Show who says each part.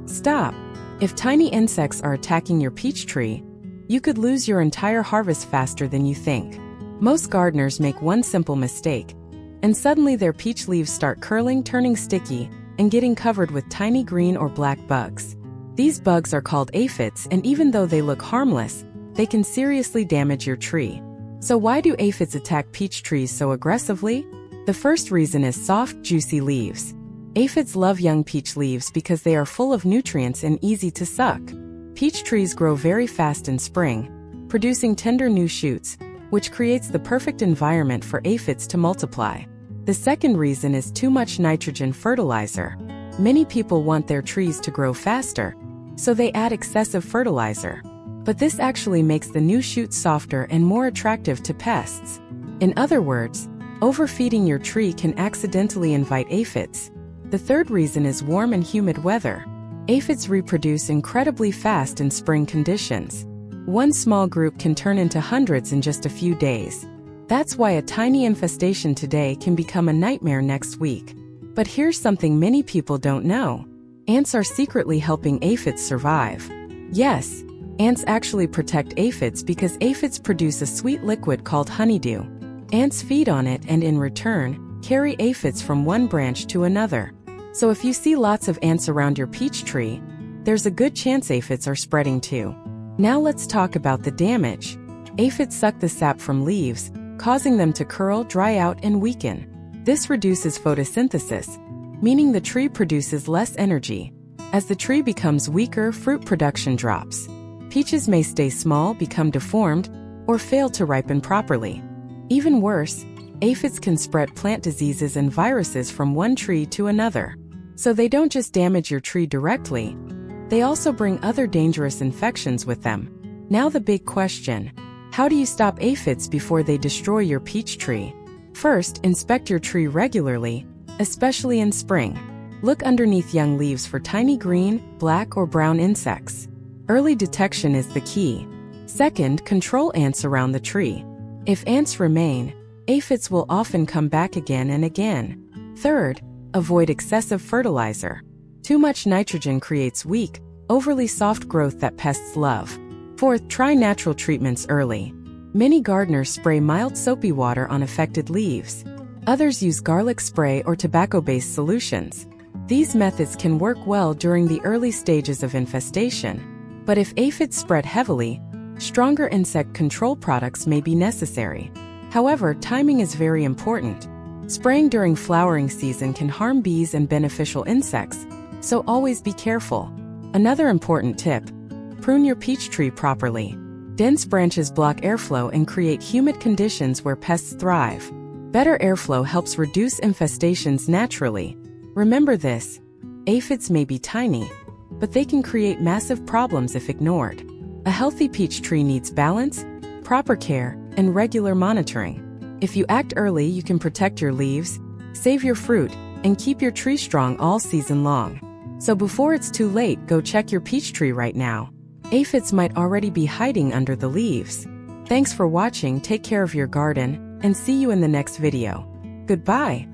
Speaker 1: Stop! If tiny insects are attacking your peach tree, you could lose your entire harvest faster than you think. Most gardeners make one simple mistake, and suddenly their peach leaves start curling, turning sticky, and getting covered with tiny green or black bugs. These bugs are called aphids, and even though they look harmless, they can seriously damage your tree. So why do aphids attack peach trees so aggressively? The first reason is soft, juicy leaves. Aphids love young peach leaves because they are full of nutrients and easy to suck. Peach trees grow very fast in spring, producing tender new shoots, which creates the perfect environment for aphids to multiply. The second reason is too much nitrogen fertilizer. Many people want their trees to grow faster, so they add excessive fertilizer. But this actually makes the new shoots softer and more attractive to pests. In other words, overfeeding your tree can accidentally invite aphids. The third reason is warm and humid weather. Aphids reproduce incredibly fast in spring conditions. One small group can turn into hundreds in just a few days. That's why a tiny infestation today can become a nightmare next week. But here's something many people don't know. Ants are secretly helping aphids survive. Yes, ants actually protect aphids because aphids produce a sweet liquid called honeydew. Ants feed on it and in return, carry aphids from one branch to another. So if you see lots of ants around your peach tree, there's a good chance aphids are spreading too. Now let's talk about the damage. Aphids suck the sap from leaves, causing them to curl, dry out, and weaken. This reduces photosynthesis, meaning the tree produces less energy. As the tree becomes weaker, fruit production drops. Peaches may stay small, become deformed, or fail to ripen properly. Even worse, aphids can spread plant diseases and viruses from one tree to another. So they don't just damage your tree directly, they also bring other dangerous infections with them. Now the big question: how do you stop aphids before they destroy your peach tree? First, inspect your tree regularly, especially in spring. Look underneath young leaves for tiny green, black, or brown insects. Early detection is the key. Second, control ants around the tree. If ants remain, aphids will often come back again and again. Third, avoid excessive fertilizer. Too much nitrogen creates weak, overly soft growth that pests love. Fourth, try natural treatments early. Many gardeners spray mild soapy water on affected leaves. Others use garlic spray or tobacco-based solutions. These methods can work well during the early stages of infestation. But if aphids spread heavily, stronger insect control products may be necessary. However, timing is very important. Spraying during flowering season can harm bees and beneficial insects, so always be careful. Another important tip: prune your peach tree properly. Dense branches block airflow and create humid conditions where pests thrive. Better airflow helps reduce infestations naturally. Remember this: aphids may be tiny, but they can create massive problems if ignored. A healthy peach tree needs balance, proper care, and regular monitoring. If you act early, you can protect your leaves, save your fruit, and keep your tree strong all season long. So before it's too late, go check your peach tree right now. Aphids might already be hiding under the leaves. Thanks for watching, take care of your garden, and see you in the next video. Goodbye.